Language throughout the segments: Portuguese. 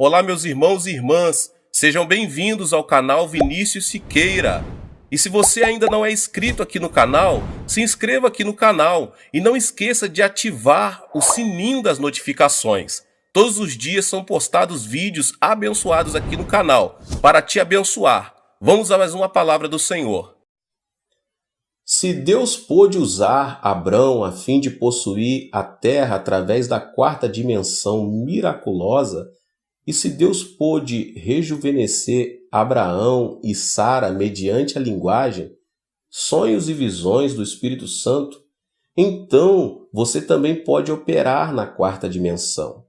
Olá, meus irmãos e irmãs, sejam bem-vindos ao canal Vinícius Siqueira. E se você ainda não é inscrito aqui no canal, se inscreva aqui no canal e não esqueça de ativar o sininho das notificações. Todos os dias são postados vídeos abençoados aqui no canal para te abençoar. Vamos a mais uma palavra do Senhor. Se Deus pôde usar Abrão a fim de possuir a terra através da quarta dimensão miraculosa, e se Deus pôde rejuvenescer Abraão e Sara mediante a linguagem, sonhos e visões do Espírito Santo, então você também pode operar na quarta dimensão.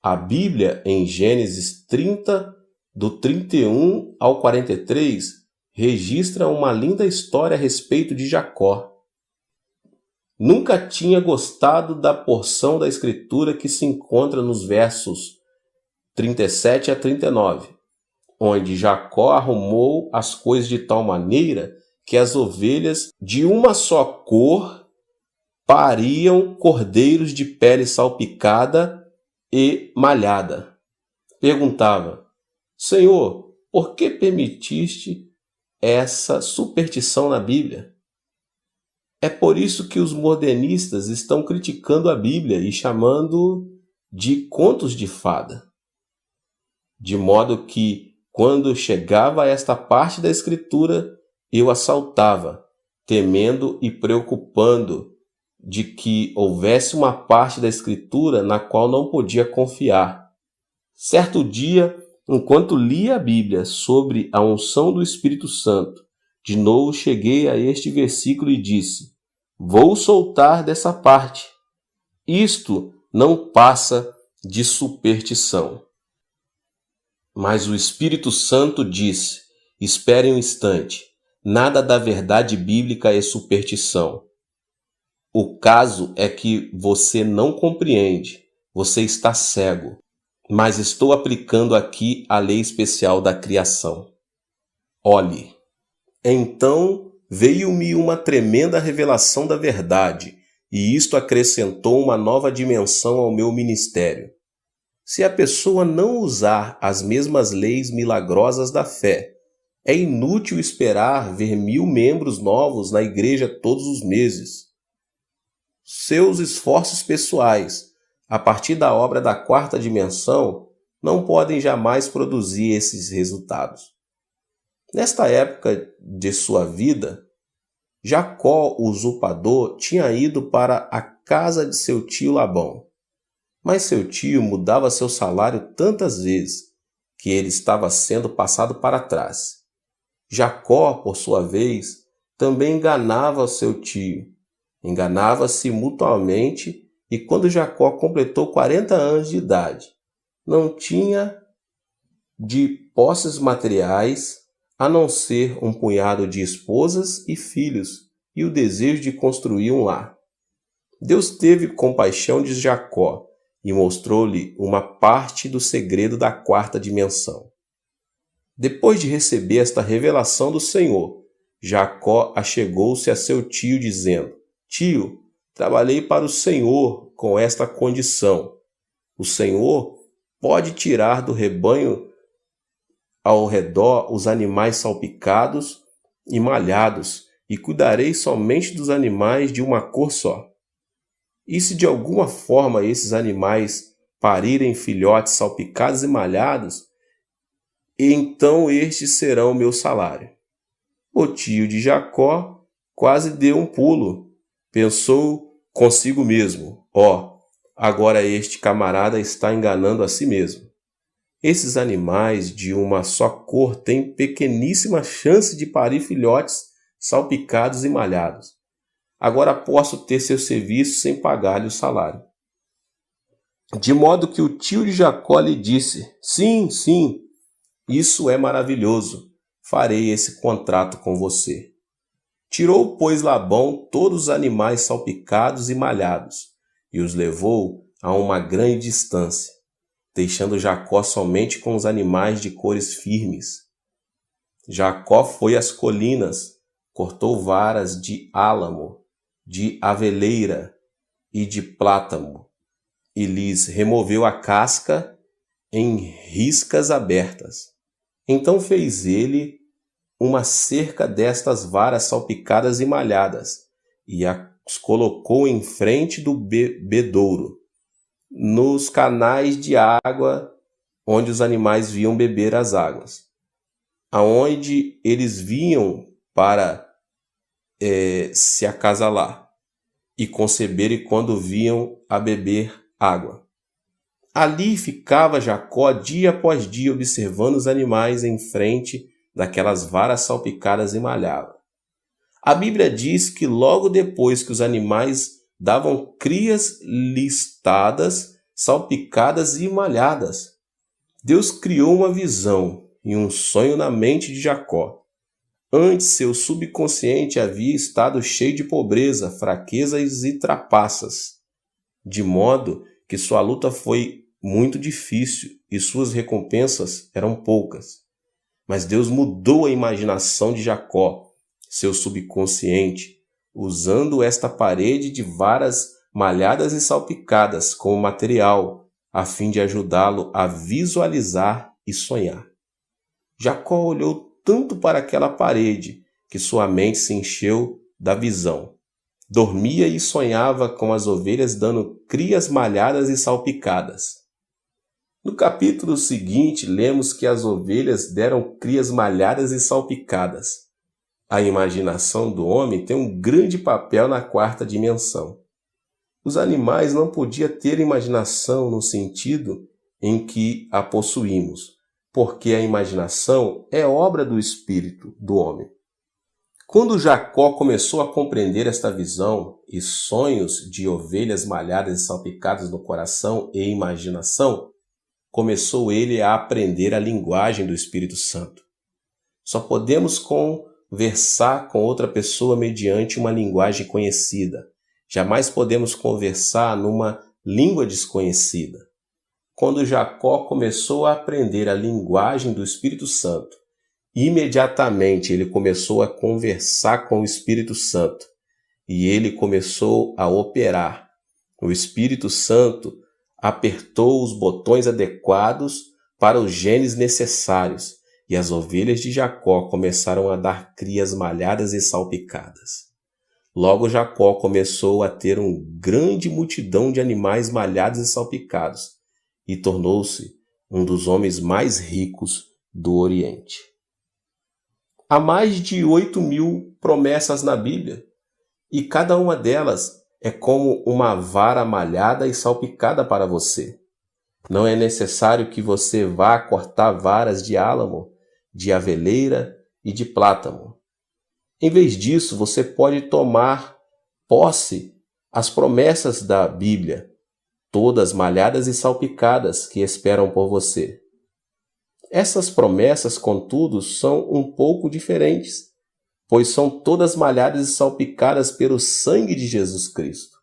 A Bíblia, em Gênesis 30, do 31 ao 43, registra uma linda história a respeito de Jacó. Nunca tinha gostado da porção da Escritura que se encontra nos versos 37 a 39, onde Jacó arrumou as coisas de tal maneira que as ovelhas de uma só cor pariam cordeiros de pele salpicada e malhada. Perguntava: Senhor, por que permitiste essa superstição na Bíblia? É por isso que os modernistas estão criticando a Bíblia e chamando de contos de fada. De modo que, quando chegava a esta parte da Escritura, eu a saltava, temendo e preocupando de que houvesse uma parte da Escritura na qual não podia confiar. Certo dia, enquanto lia a Bíblia sobre a unção do Espírito Santo, de novo cheguei a este versículo e disse: vou soltar dessa parte. Isto não passa de superstição. Mas o Espírito Santo disse: espere um instante, nada da verdade bíblica é superstição. O caso é que você não compreende, você está cego. Mas estou aplicando aqui a lei especial da criação. Olhe. Então veio-me uma tremenda revelação da verdade, e isto acrescentou uma nova dimensão ao meu ministério. Se a pessoa não usar as mesmas leis milagrosas da fé, é inútil esperar ver 1000 membros novos na igreja todos os meses. Seus esforços pessoais, a partir da obra da quarta dimensão, não podem jamais produzir esses resultados. Nesta época de sua vida, Jacó, o usurpador, tinha ido para a casa de seu tio Labão. Mas seu tio mudava seu salário tantas vezes que ele estava sendo passado para trás. Jacó, por sua vez, também enganava seu tio. Enganava-se mutuamente e quando Jacó completou 40 anos de idade, não tinha de posses materiais a não ser um punhado de esposas e filhos e o desejo de construir um lar. Deus teve compaixão de Jacó e mostrou-lhe uma parte do segredo da quarta dimensão. Depois de receber esta revelação do Senhor, Jacó achegou-se a seu tio dizendo: Tio, trabalhei para o Senhor com esta condição. O Senhor pode tirar do rebanho ao redor os animais salpicados e malhados, e cuidarei somente dos animais de uma cor só. E se de alguma forma esses animais parirem filhotes salpicados e malhados, então estes serão o meu salário. O tio de Jacó quase deu um pulo. Pensou consigo mesmo: agora este camarada está enganando a si mesmo. Esses animais de uma só cor têm pequeníssima chance de parir filhotes salpicados e malhados. Agora posso ter seu serviço sem pagar-lhe o salário. De modo que o tio de Jacó lhe disse: Sim, isso é maravilhoso. Farei esse contrato com você. Tirou, pois, Labão todos os animais salpicados e malhados e os levou a uma grande distância, deixando Jacó somente com os animais de cores firmes. Jacó foi às colinas, cortou varas de álamo, de aveleira e de plátano, e lhes removeu a casca em riscas abertas. Então fez ele uma cerca destas varas salpicadas e malhadas, e as colocou em frente do bebedouro, nos canais de água onde os animais vinham beber as águas, aonde eles vinham para se acasalar e conceberem quando vinham a beber água. Ali ficava Jacó dia após dia observando os animais em frente daquelas varas salpicadas e malhava. A Bíblia diz que logo depois que os animais davam crias listadas, salpicadas e malhadas, Deus criou uma visão e um sonho na mente de Jacó. Antes, seu subconsciente havia estado cheio de pobreza, fraquezas e trapaças, de modo que sua luta foi muito difícil e suas recompensas eram poucas. Mas Deus mudou a imaginação de Jacó, seu subconsciente, usando esta parede de varas malhadas e salpicadas como material, a fim de ajudá-lo a visualizar e sonhar. Jacó olhou tanto para aquela parede que sua mente se encheu da visão. Dormia e sonhava com as ovelhas dando crias malhadas e salpicadas. No capítulo seguinte, lemos que as ovelhas deram crias malhadas e salpicadas. A imaginação do homem tem um grande papel na quarta dimensão. Os animais não podiam ter imaginação no sentido em que a possuímos, porque a imaginação é obra do espírito do homem. Quando Jacó começou a compreender esta visão e sonhos de ovelhas malhadas e salpicadas no coração e imaginação, começou ele a aprender a linguagem do Espírito Santo. Só podemos conversar com outra pessoa mediante uma linguagem conhecida. Jamais podemos conversar numa língua desconhecida. Quando Jacó começou a aprender a linguagem do Espírito Santo, imediatamente ele começou a conversar com o Espírito Santo e ele começou a operar. O Espírito Santo apertou os botões adequados para os genes necessários e as ovelhas de Jacó começaram a dar crias malhadas e salpicadas. Logo Jacó começou a ter uma grande multidão de animais malhados e salpicados e tornou-se um dos homens mais ricos do Oriente. Há mais de 8.000 promessas na Bíblia e cada uma delas é como uma vara malhada e salpicada para você. Não é necessário que você vá cortar varas de álamo, de aveleira e de plátano. Em vez disso, você pode tomar posse as promessas da Bíblia, todas malhadas e salpicadas que esperam por você. Essas promessas, contudo, são um pouco diferentes, pois são todas malhadas e salpicadas pelo sangue de Jesus Cristo.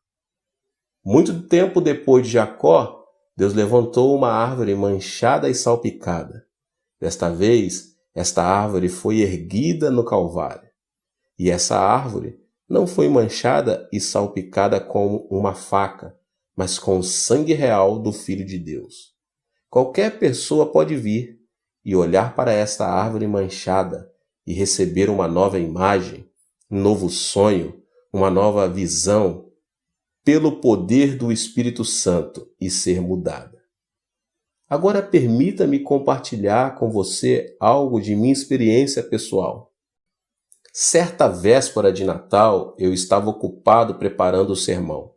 Muito tempo depois de Jacó, Deus levantou uma árvore manchada e salpicada. Desta vez, esta árvore foi erguida no Calvário. E essa árvore não foi manchada e salpicada com uma faca, mas com o sangue real do Filho de Deus. Qualquer pessoa pode vir e olhar para esta árvore manchada e receber uma nova imagem, um novo sonho, uma nova visão, pelo poder do Espírito Santo e ser mudada. Agora permita-me compartilhar com você algo de minha experiência pessoal. Certa véspera de Natal, eu estava ocupado preparando o sermão.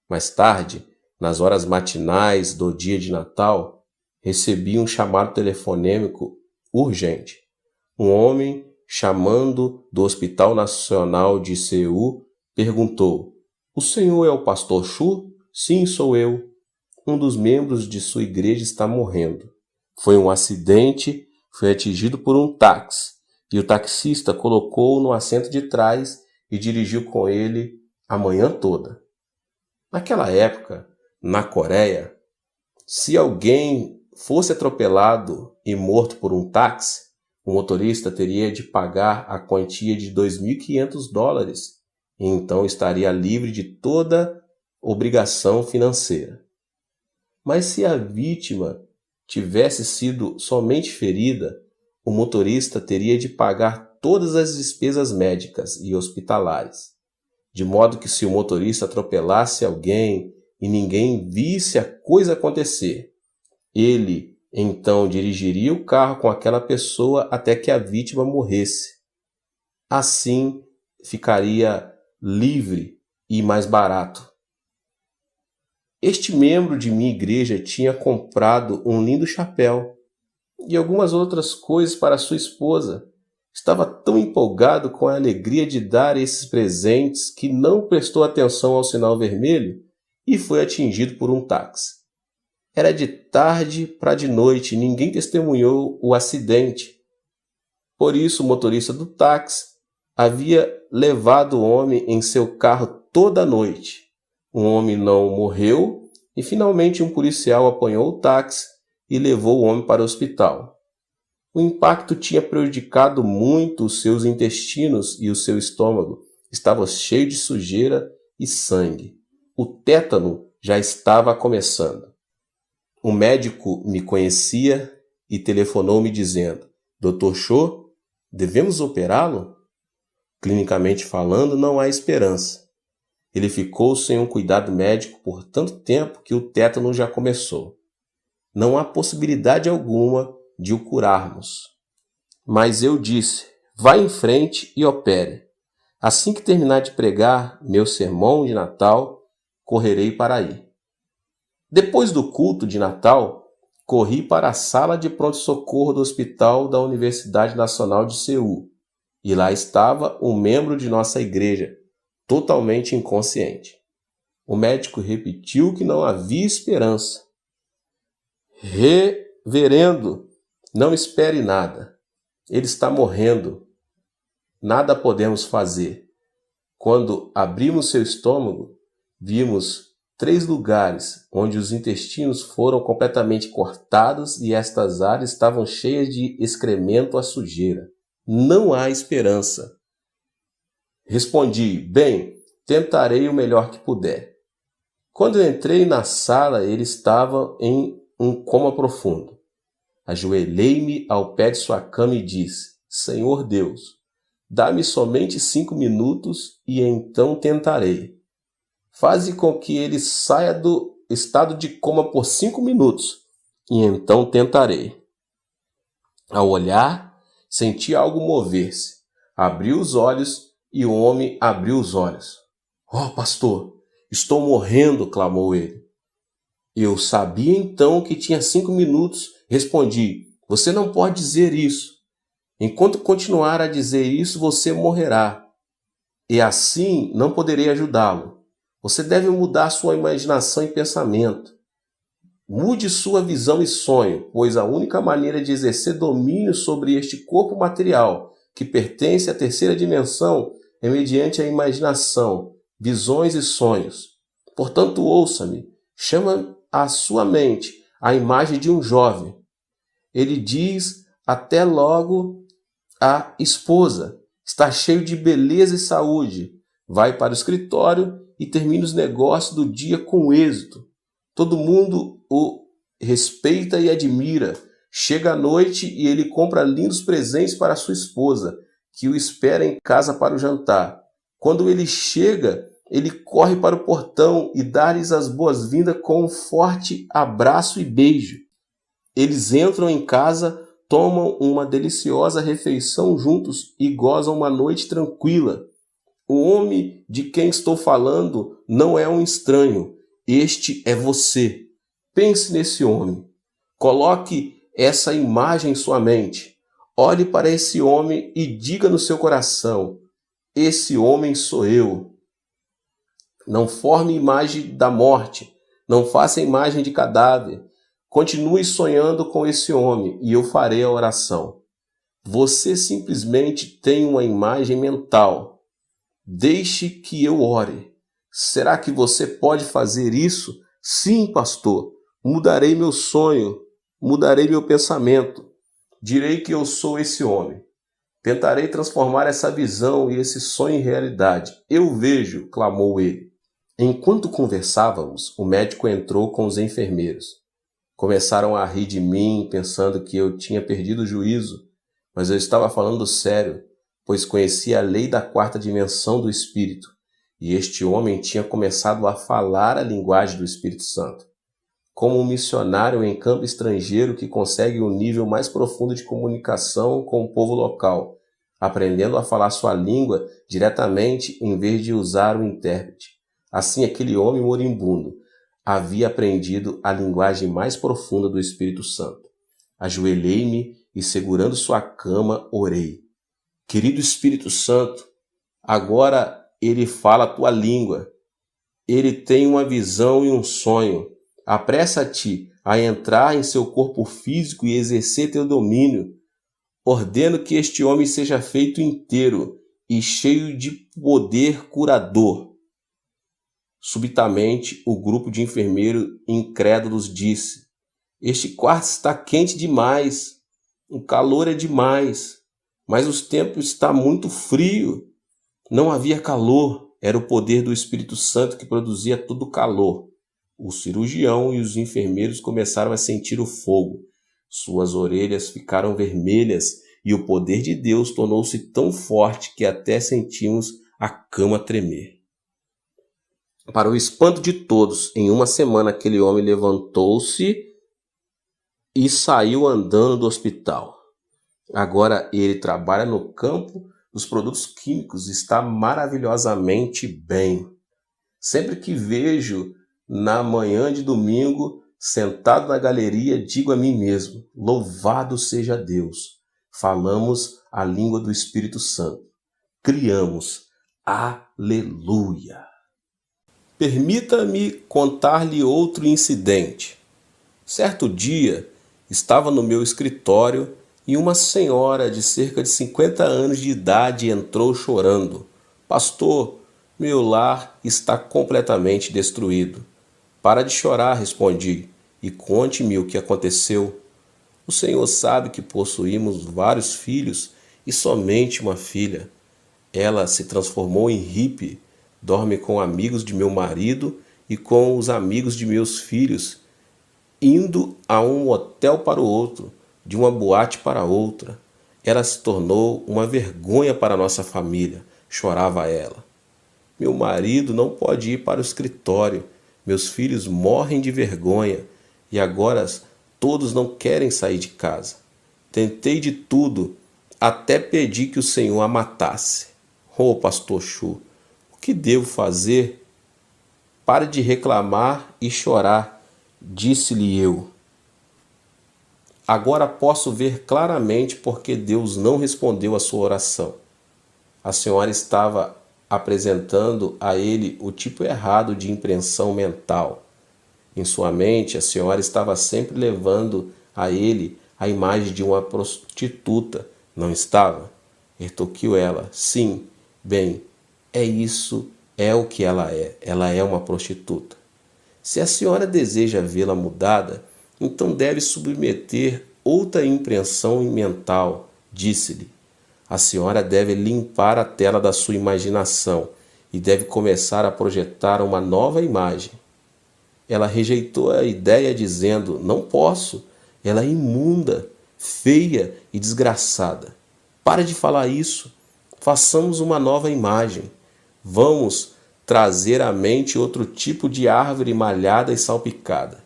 Mais tarde, nas horas matinais do dia de Natal, recebi um chamado telefonêmico urgente. Um homem, chamando do Hospital Nacional de Seul, perguntou: "O senhor é o pastor Chu?" "Sim, sou eu. Um dos membros de sua igreja está morrendo. Foi um acidente, foi atingido por um táxi, e o taxista colocou-o no assento de trás e dirigiu com ele a manhã toda." Naquela época, na Coreia, se alguém fosse atropelado e morto por um táxi, o motorista teria de pagar a quantia de $2.500 e então estaria livre de toda obrigação financeira. Mas se a vítima tivesse sido somente ferida, o motorista teria de pagar todas as despesas médicas e hospitalares, de modo que se o motorista atropelasse alguém e ninguém visse a coisa acontecer, ele então dirigiria o carro com aquela pessoa até que a vítima morresse. Assim ficaria livre e mais barato. Este membro de minha igreja tinha comprado um lindo chapéu e algumas outras coisas para sua esposa. Estava tão empolgado com a alegria de dar esses presentes que não prestou atenção ao sinal vermelho e foi atingido por um táxi. Era de tarde para de noite e ninguém testemunhou o acidente. Por isso, o motorista do táxi havia levado o homem em seu carro toda a noite. O homem não morreu e finalmente um policial apanhou o táxi e levou o homem para o hospital. O impacto tinha prejudicado muito os seus intestinos e o seu estômago estava cheio de sujeira e sangue. O tétano já estava começando. O médico me conhecia e telefonou me dizendo: Dr. Cho, devemos operá-lo? Clinicamente falando, não há esperança. Ele ficou sem um cuidado médico por tanto tempo que o tétano já começou. Não há possibilidade alguma de o curarmos. Mas eu disse: vá em frente e opere. Assim que terminar de pregar meu sermão de Natal, correrei para aí. Depois do culto de Natal, corri para a sala de pronto-socorro do Hospital da Universidade Nacional de Seul, e lá estava um membro de nossa igreja, totalmente inconsciente. O médico repetiu que não havia esperança. Reverendo, não espere nada. Ele está morrendo. Nada podemos fazer. Quando abrimos seu estômago, vimos 3 lugares onde os intestinos foram completamente cortados e estas áreas estavam cheias de excremento à sujeira. Não há esperança. Respondi: bem, tentarei o melhor que puder. Quando eu entrei na sala, ele estava em um coma profundo. Ajoelhei-me ao pé de sua cama e disse: Senhor Deus, dá-me somente 5 minutos e então tentarei. Faze com que ele saia do estado de coma por 5 minutos e então tentarei. Ao olhar, senti algo mover-se. Abri os olhos e o homem abriu os olhos. Oh, pastor, estou morrendo, clamou ele. Eu sabia então que tinha 5 minutos. Respondi: você não pode dizer isso. Enquanto continuar a dizer isso, você morrerá. E assim não poderei ajudá-lo. Você deve mudar sua imaginação e pensamento. Mude sua visão e sonho, pois a única maneira de exercer domínio sobre este corpo material, que pertence à terceira dimensão, é mediante a imaginação, visões e sonhos. Portanto, ouça-me. Chama à sua mente a imagem de um jovem. Ele diz até logo à esposa. Está cheio de beleza e saúde. Vai para o escritório e termina os negócios do dia com êxito. Todo mundo o respeita e admira. Chega à noite e ele compra lindos presentes para sua esposa, que o espera em casa para o jantar. Quando ele chega, ele corre para o portão e dá-lhes as boas-vindas com um forte abraço e beijo. Eles entram em casa, tomam uma deliciosa refeição juntos e gozam uma noite tranquila. O homem de quem estou falando não é um estranho. Este é você. Pense nesse homem. Coloque essa imagem em sua mente. Olhe para esse homem e diga no seu coração: esse homem sou eu. Não forme imagem da morte. Não faça imagem de cadáver. Continue sonhando com esse homem e eu farei a oração. Você simplesmente tem uma imagem mental. Deixe que eu ore. Será que você pode fazer isso? Sim, pastor. Mudarei meu sonho. Mudarei meu pensamento. Direi que eu sou esse homem. Tentarei transformar essa visão e esse sonho em realidade. Eu vejo, clamou ele. Enquanto conversávamos, o médico entrou com os enfermeiros. Começaram a rir de mim, pensando que eu tinha perdido o juízo, mas eu estava falando sério, pois conhecia a lei da quarta dimensão do Espírito, e este homem tinha começado a falar a linguagem do Espírito Santo. Como um missionário em campo estrangeiro que consegue um nível mais profundo de comunicação com o povo local, aprendendo a falar sua língua diretamente em vez de usar um intérprete. Assim, aquele homem moribundo havia aprendido a linguagem mais profunda do Espírito Santo. Ajoelhei-me e, segurando sua cama, orei. Querido Espírito Santo, agora ele fala a tua língua. Ele tem uma visão e um sonho. Apressa-te a entrar em seu corpo físico e exercer teu domínio. Ordeno que este homem seja feito inteiro e cheio de poder curador. Subitamente, o grupo de enfermeiros incrédulos disse: este quarto está quente demais, o calor é demais, mas o tempo está muito frio. Não havia calor, era o poder do Espírito Santo que produzia todo o calor. O cirurgião e os enfermeiros começaram a sentir o fogo. Suas orelhas ficaram vermelhas e o poder de Deus tornou-se tão forte que até sentimos a cama tremer. Para o espanto de todos, em uma semana aquele homem levantou-se e saiu andando do hospital. Agora ele trabalha no campo dos produtos químicos e está maravilhosamente bem. Sempre que vejo na manhã de domingo, sentado na galeria, digo a mim mesmo: louvado seja Deus! Falamos a língua do Espírito Santo. Criamos. Aleluia! Permita-me contar-lhe outro incidente. Certo dia, estava no meu escritório e uma senhora de cerca de 50 anos de idade entrou chorando. Pastor, meu lar está completamente destruído. Para de chorar, respondi, e conte-me o que aconteceu. O Senhor sabe que possuímos vários filhos e somente uma filha. Ela se transformou em hippie, dorme com amigos de meu marido e com os amigos de meus filhos, indo a um hotel para o outro, de uma boate para outra. Ela se tornou uma vergonha para nossa família, chorava ela. Meu marido não pode ir para o escritório, meus filhos morrem de vergonha e agora todos não querem sair de casa. Tentei de tudo, até pedi que o Senhor a matasse. Oh, pastor Chu, o que devo fazer? Pare de reclamar e chorar, disse-lhe eu. Agora posso ver claramente porque Deus não respondeu a sua oração. A senhora estava apresentando a ele o tipo errado de impressão mental. Em sua mente, a senhora estava sempre levando a ele a imagem de uma prostituta, não estava? Retorquiu ela. Sim, bem, é isso, é o que ela é uma prostituta. Se a senhora deseja vê-la mudada, então deve submeter outra impressão mental, disse-lhe. A senhora deve limpar a tela da sua imaginação e deve começar a projetar uma nova imagem. Ela rejeitou a ideia dizendo: não posso, ela é imunda, feia e desgraçada. Pare de falar isso, façamos uma nova imagem. Vamos trazer à mente outro tipo de árvore malhada e salpicada.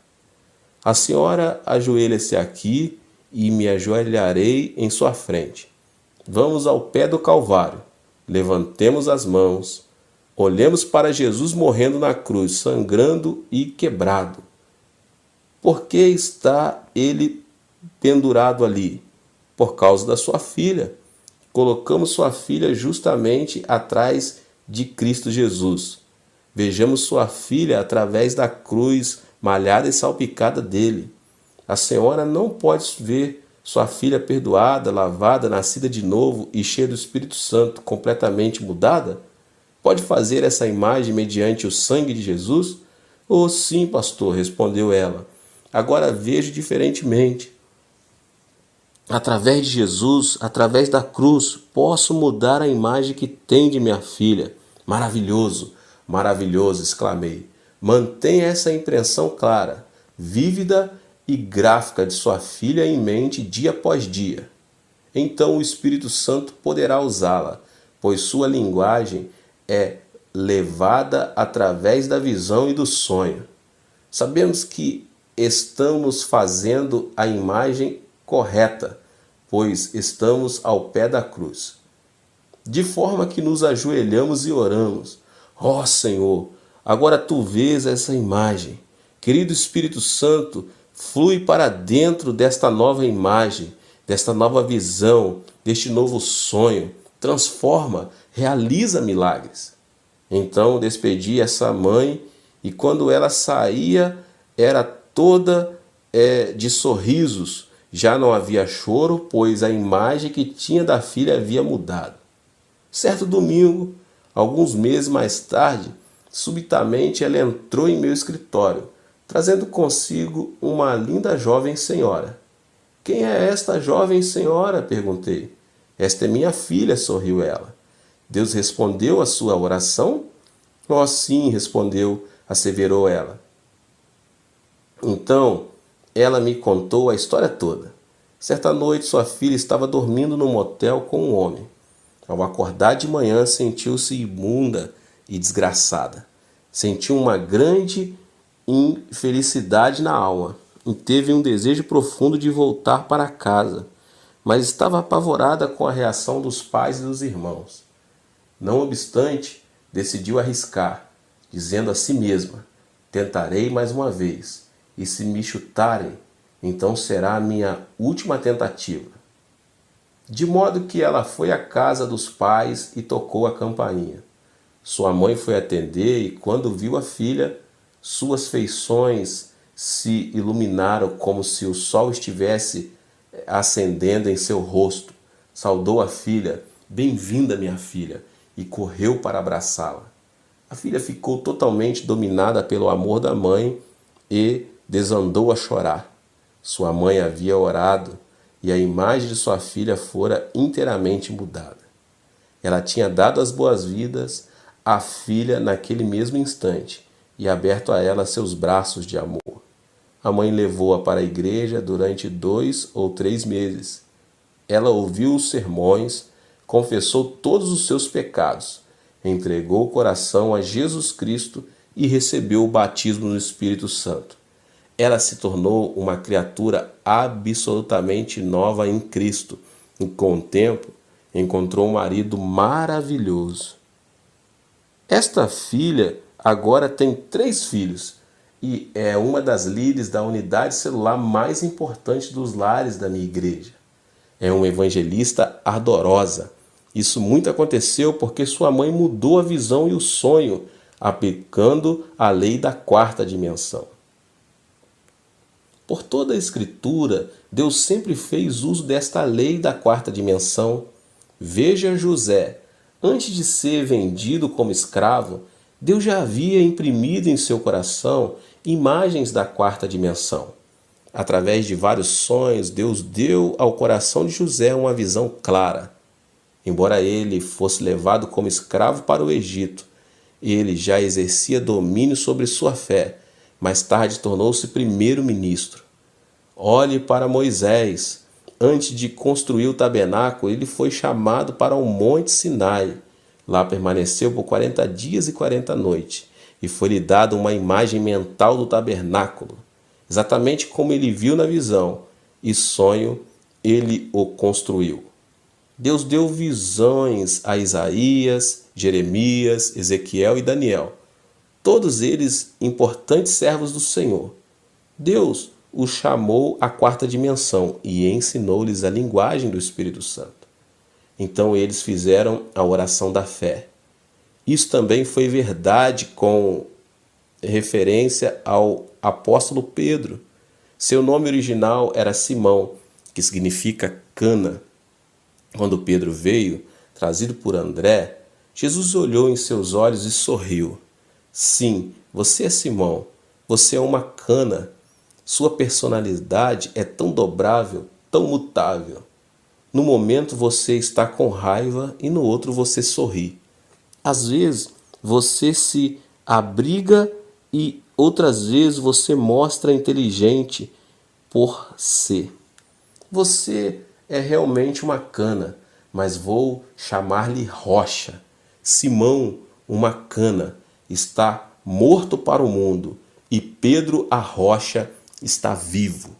A senhora ajoelha-se aqui e me ajoelharei em sua frente. Vamos ao pé do Calvário, levantemos as mãos, olhemos para Jesus morrendo na cruz, sangrando e quebrado. Por que está ele pendurado ali? Por causa da sua filha. Colocamos sua filha justamente atrás de Cristo Jesus. Vejamos sua filha através da cruz malhada e salpicada dele. A senhora não pode ver sua filha perdoada, lavada, nascida de novo e cheia do Espírito Santo, completamente mudada? Pode fazer essa imagem mediante o sangue de Jesus? Oh, sim, pastor, respondeu ela. Agora vejo diferentemente. Através de Jesus, através da cruz, posso mudar a imagem que tem de minha filha. Maravilhoso, maravilhoso, exclamei. Mantenha essa impressão clara, vívida e gráfica de sua filha em mente dia após dia. Então o Espírito Santo poderá usá-la, pois sua linguagem é levada através da visão e do sonho. Sabemos que estamos fazendo a imagem correta, pois estamos ao pé da cruz. De forma que nos ajoelhamos e oramos. Ó Senhor, agora tu vês essa imagem. Querido Espírito Santo, flui para dentro desta nova imagem, desta nova visão, deste novo sonho. Transforma, realiza milagres. Então despedi essa mãe e quando ela saía era toda de sorrisos. Já não havia choro, pois a imagem que tinha da filha havia mudado. Certo domingo, alguns meses mais tarde, subitamente ela entrou em meu escritório, trazendo consigo uma linda jovem senhora. Quem é esta jovem senhora? Perguntei. Esta é minha filha, sorriu ela. Deus respondeu a sua oração? Oh, sim, respondeu, asseverou ela. Então, ela me contou a história toda. Certa noite, sua filha estava dormindo num motel com um homem. Ao acordar de manhã, sentiu-se imunda e desgraçada. Sentiu uma grande infelicidade na alma e teve um desejo profundo de voltar para casa, mas estava apavorada com a reação dos pais e dos irmãos. Não obstante, decidiu arriscar, dizendo a si mesma: tentarei mais uma vez, e se me chutarem, então será a minha última tentativa. De modo que ela foi à casa dos pais e tocou a campainha. Sua mãe foi atender e, quando viu a filha, suas feições se iluminaram como se o sol estivesse acendendo em seu rosto. Saudou a filha: bem-vinda, minha filha, e correu para abraçá-la. A filha ficou totalmente dominada pelo amor da mãe e desandou a chorar. Sua mãe havia orado e a imagem de sua filha fora inteiramente mudada. Ela tinha dado as boas-vindas à filha naquele mesmo instante e aberto a ela seus braços de amor. A mãe levou-a para a igreja durante 2 ou 3 meses. Ela ouviu os sermões, confessou todos os seus pecados, entregou o coração a Jesus Cristo e recebeu o batismo no Espírito Santo. Ela se tornou uma criatura absolutamente nova em Cristo e, com o tempo, encontrou um marido maravilhoso. Esta filha agora tem 3 filhos e é uma das líderes da unidade celular mais importante dos lares da minha igreja. É uma evangelista ardorosa. Isso muito aconteceu porque sua mãe mudou a visão e o sonho, aplicando a lei da 4ª dimensão. Por toda a Escritura, Deus sempre fez uso desta lei da 4ª dimensão. Veja José. Antes de ser vendido como escravo, Deus já havia imprimido em seu coração imagens da 4ª dimensão. Através de vários sonhos, Deus deu ao coração de José uma visão clara. Embora ele fosse levado como escravo para o Egito, ele já exercia domínio sobre sua fé. Mais tarde tornou-se primeiro-ministro. Olhe para Moisés. Antes de construir o tabernáculo, ele foi chamado para o Monte Sinai. Lá permaneceu por 40 dias e 40 noites, e foi-lhe dada uma imagem mental do tabernáculo. Exatamente como ele viu na visão e sonho, ele o construiu. Deus deu visões a Isaías, Jeremias, Ezequiel e Daniel. Todos eles importantes servos do Senhor. Deus os chamou à 4ª dimensão e ensinou-lhes a linguagem do Espírito Santo. Então eles fizeram a oração da fé. Isso também foi verdade com referência ao apóstolo Pedro. Seu nome original era Simão, que significa cana. Quando Pedro veio, trazido por André, Jesus olhou em seus olhos e sorriu. Sim, você é Simão, você é uma cana. Sua personalidade é tão dobrável, tão mutável. No momento você está com raiva e no outro você sorri. Às vezes você se abriga e outras vezes você mostra inteligente por C. Você é realmente uma cana, mas vou chamar-lhe rocha. Simão, uma cana, está morto para o mundo, e Pedro, a rocha, está vivo.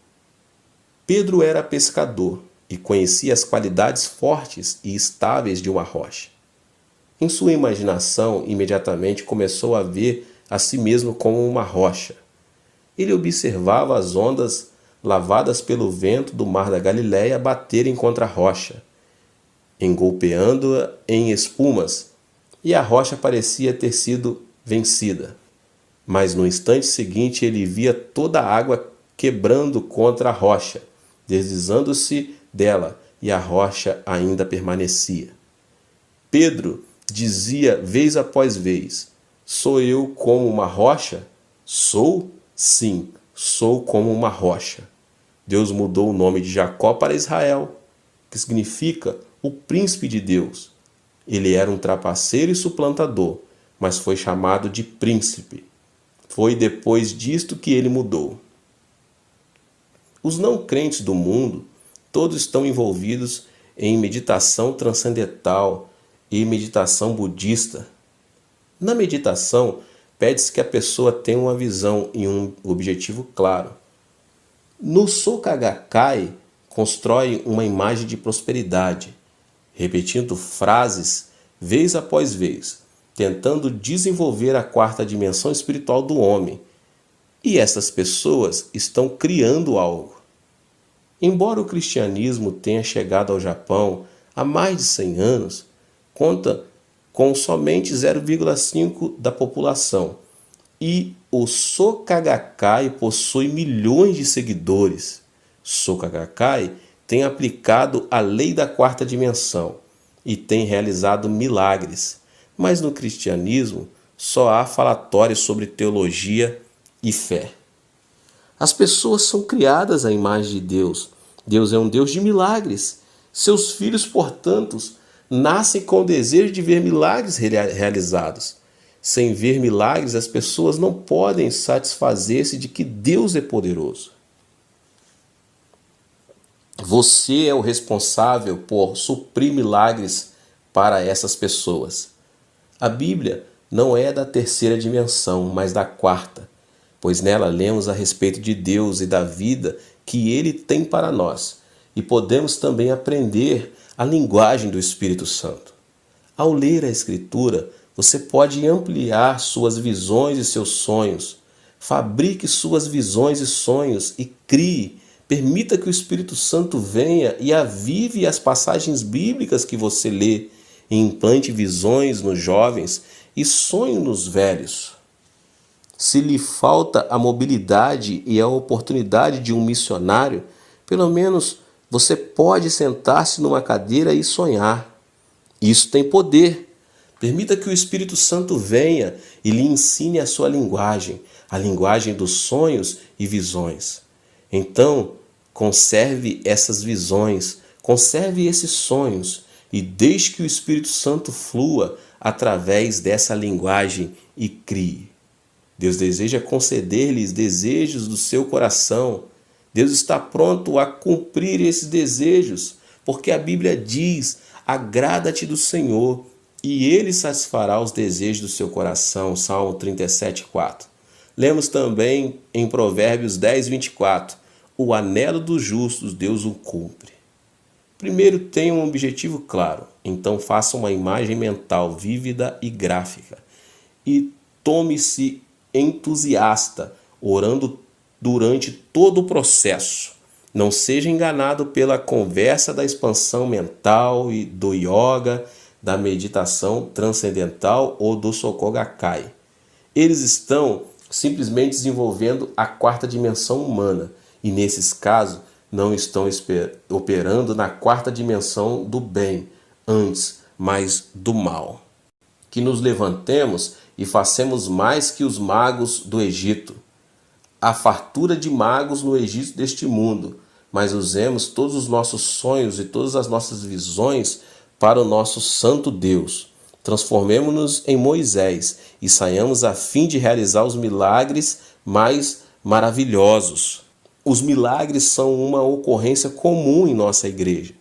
Pedro era pescador e conhecia as qualidades fortes e estáveis de uma rocha. Em sua imaginação, imediatamente começou a ver a si mesmo como uma rocha. Ele observava as ondas lavadas pelo vento do mar da Galileia baterem contra a rocha, engolpeando-a em espumas, e a rocha parecia ter sido vencida. Mas no instante seguinte ele via toda a água quebrando contra a rocha, deslizando-se dela, e a rocha ainda permanecia. Pedro dizia vez após vez: sou eu como uma rocha? Sou? Sim, sou como uma rocha. Deus mudou o nome de Jacó para Israel, que significa o príncipe de Deus. Ele era um trapaceiro e suplantador, mas foi chamado de príncipe. Foi depois disto que ele mudou. Os não crentes do mundo, todos estão envolvidos em meditação transcendental e meditação budista. Na meditação, pede-se que a pessoa tenha uma visão e um objetivo claro. No Soka Gakkai, constrói uma imagem de prosperidade, repetindo frases vez após vez, tentando desenvolver a quarta dimensão espiritual do homem. E essas pessoas estão criando algo. Embora o cristianismo tenha chegado ao Japão há mais de 100 anos, conta com somente 0,5% da população, e o Soka Gakkai possui milhões de seguidores. Soka Gakkai tem aplicado a lei da quarta dimensão e tem realizado milagres, mas no cristianismo só há falatórios sobre teologia e fé. As pessoas são criadas à imagem de Deus. Deus é um Deus de milagres. Seus filhos, portanto, nascem com o desejo de ver milagres realizados. Sem ver milagres, as pessoas não podem satisfazer-se de que Deus é poderoso. Você é o responsável por suprir milagres para essas pessoas. A Bíblia não é da terceira dimensão, mas da quarta, pois nela lemos a respeito de Deus e da vida que Ele tem para nós, e podemos também aprender a linguagem do Espírito Santo. Ao ler a Escritura, você pode ampliar suas visões e seus sonhos. Fabrique suas visões e sonhos e crie. Permita que o Espírito Santo venha e avive as passagens bíblicas que você lê e implante visões nos jovens e sonhos nos velhos. Se lhe falta a mobilidade e a oportunidade de um missionário, pelo menos você pode sentar-se numa cadeira e sonhar. Isso tem poder. Permita que o Espírito Santo venha e lhe ensine a sua linguagem, a linguagem dos sonhos e visões. Então, conserve essas visões, conserve esses sonhos e deixe que o Espírito Santo flua através dessa linguagem e crie. Deus deseja conceder-lhes desejos do seu coração. Deus está pronto a cumprir esses desejos, porque a Bíblia diz: agrada-te do Senhor e Ele satisfará os desejos do seu coração. Salmo 37:4. Lemos também em Provérbios 10:24. O anelo dos justos Deus o cumpre. Primeiro tenha um objetivo claro, então faça uma imagem mental vívida e gráfica. E tome-se entusiasta, orando durante todo o processo. Não seja enganado pela conversa da expansão mental e do yoga, da meditação transcendental ou do Soka Gakkai. Eles estão simplesmente desenvolvendo a quarta dimensão humana e, nesses casos, não estão operando na quarta dimensão do bem, antes, mas do mal. Que nos levantemos e façamos mais que os magos do Egito. Há fartura de magos no Egito deste mundo, mas usemos todos os nossos sonhos e todas as nossas visões para o nosso santo Deus. Transformemo-nos em Moisés e saiamos a fim de realizar os milagres mais maravilhosos. Os milagres são uma ocorrência comum em nossa igreja,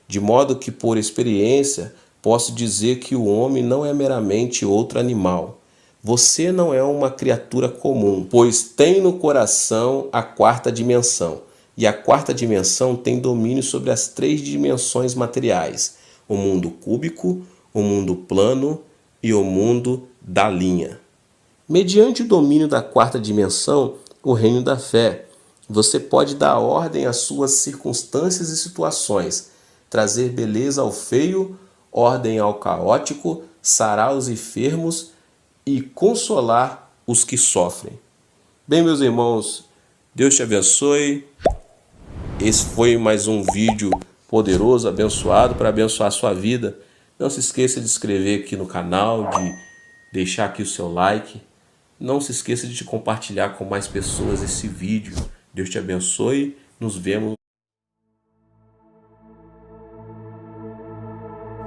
de modo que, por experiência, posso dizer que o homem não é meramente outro animal. Você não é uma criatura comum, pois tem no coração a quarta dimensão. E a quarta dimensão tem domínio sobre as 3 dimensões materiais: o mundo cúbico, o mundo plano e o mundo da linha. Mediante o domínio da quarta dimensão, o reino da fé, você pode dar ordem às suas circunstâncias e situações, trazer beleza ao feio, ordem ao caótico, sarar os enfermos e consolar os que sofrem. Bem, meus irmãos, Deus te abençoe. Esse foi mais um vídeo poderoso, abençoado, para abençoar a sua vida. Não se esqueça de se inscrever aqui no canal, de deixar aqui o seu like. Não se esqueça de compartilhar com mais pessoas esse vídeo. Deus te abençoe. Nos vemos.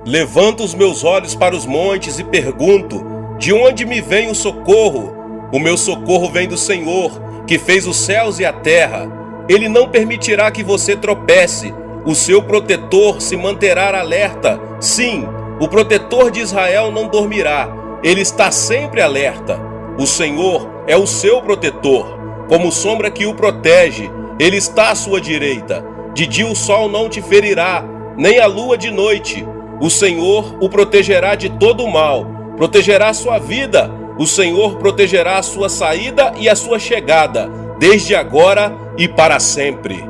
Levanto os meus olhos para os montes e pergunto: de onde me vem o socorro? O meu socorro vem do Senhor, que fez os céus e a terra. Ele não permitirá que você tropece. O seu protetor se manterá alerta. Sim, o protetor de Israel não dormirá. Ele está sempre alerta. O Senhor é o seu protetor, como sombra que o protege. Ele está à sua direita. De dia o sol não te ferirá, nem a lua de noite. O Senhor o protegerá de todo o mal, protegerá a sua vida. O Senhor protegerá a sua saída e a sua chegada, desde agora e para sempre.